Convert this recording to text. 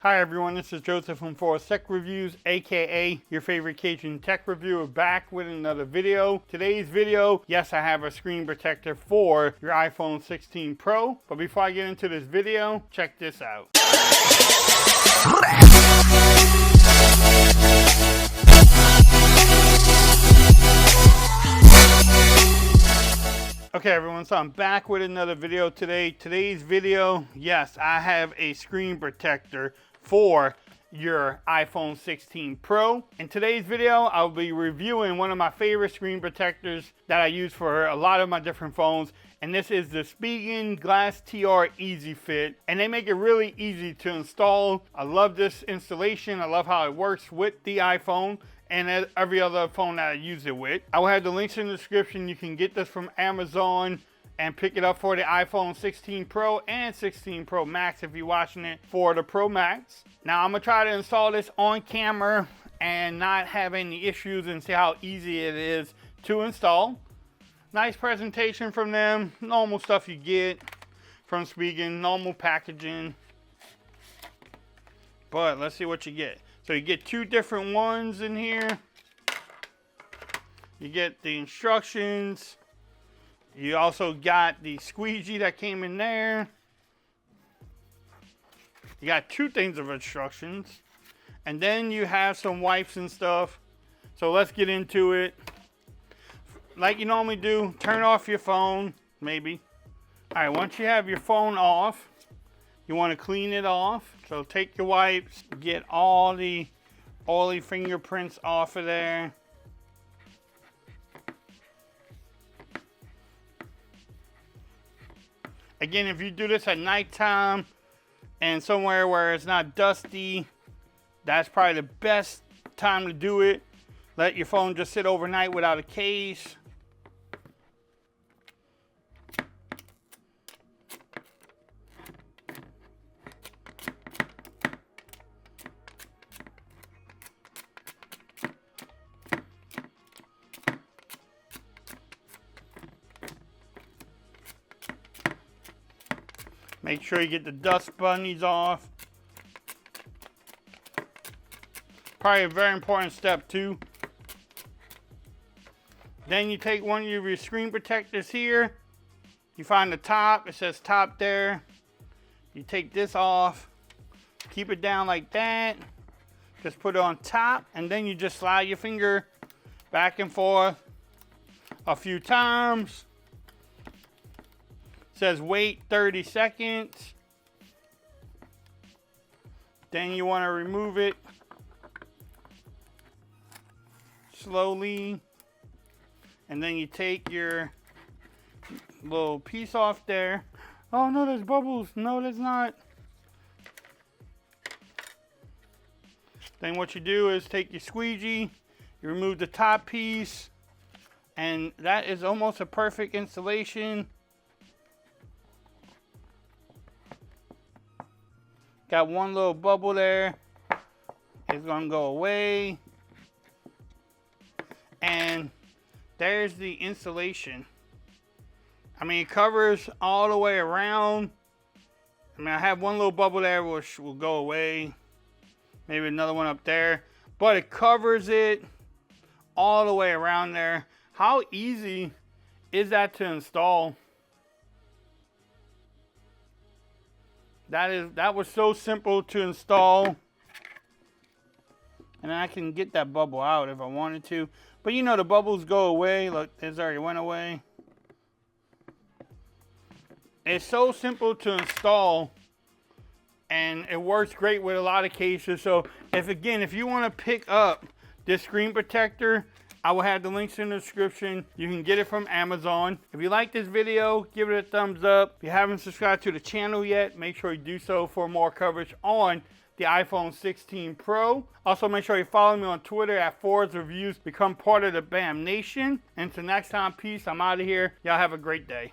Hi everyone, this is Joseph from Forest Tech Reviews, aka your favorite Cajun tech reviewer, back with another video. Today's video, yes, I have a screen protector for your iPhone 16 Pro, but before I get into this video, check this out. Okay everyone, so I'm back with another video today. Today's video, yes, I have a screen protector for your iPhone 16 Pro. In today's video, I'll be reviewing one of my favorite screen protectors that I use for a lot of my different phones, and this is the Spigen GlasTR EZ Fit, and they make it really easy to install. I love this installation. I love how it works with the iPhone and every other phone that I use it with. I will have the links in the description. You can get this from Amazon and pick it up for the iPhone 16 Pro and 16 Pro Max if you're watching it for the Pro Max. Now I'm gonna try to install this on camera and not have any issues and see how easy it is to install. Nice presentation from them, normal stuff you get from Spigen, normal packaging. But let's see what you get. So you get two different ones in here. You get the instructions. You also got the squeegee that came in there. You got two things of instructions. And then you have some wipes and stuff. So let's get into it. Like you normally do, turn off your phone, maybe. All right, once you have your phone off, you want to clean it off. So take your wipes, get all the oily fingerprints off of there. Again, if you do this at nighttime and somewhere where it's not dusty, that's probably the best time to do it. Let your phone just sit overnight without a case. Make sure you get the dust bunnies off. Probably a very important step too. Then you take one of your screen protectors here. You find the top, it says top there. You take this off, keep it down like that. Just put it on top, and then you just slide your finger back and forth a few times. Says wait 30 seconds. Then you want to remove it slowly. And then you take your little piece off there. Oh no, there's bubbles. No, there's not. Then what you do is take your squeegee, you remove the top piece, and that is almost a perfect installation. Got one little bubble there. It's gonna go away. And there's the installation. I mean, it covers all the way around. I mean, I have one little bubble there which will go away. Maybe another one up there. But it covers it all the way around there. How easy is that to install? That was so simple to install. And I can get that bubble out if I wanted to. But you know, the bubbles go away. Look, it's already went away. It's so simple to install. And it works great with a lot of cases. So if you want to pick up this screen protector, I will have the links in the description. You can get it from Amazon. If you like this video, give it a thumbs up. If you haven't subscribed to the channel yet, make sure you do so for more coverage on the iPhone 16 Pro. Also, make sure you follow me on Twitter at Forest Reviews. Become part of the BAM Nation. Until next time, peace. I'm out of here. Y'all have a great day.